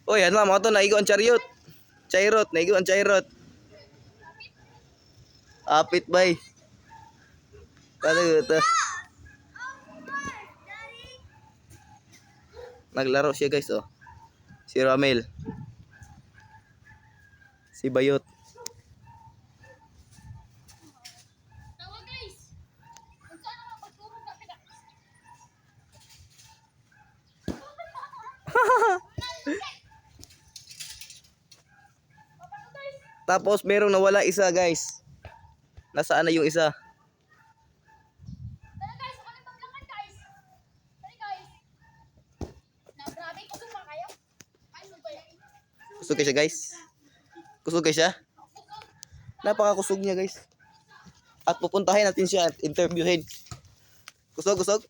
Oh, yan ma'am, ato naigo ang chariot. Chairot, naigo ang chairot. Apit bay. Kada ito. Naglaro siya guys oh. Si Ramel. Si Bayot. Tapos merong nawala isa guys. Nasaan na yung isa? Kusog kayo siya guys. Kusog kayo siya. Napakakusog niya guys. At pupuntahin natin siya at interviewin. Kusog, kusog.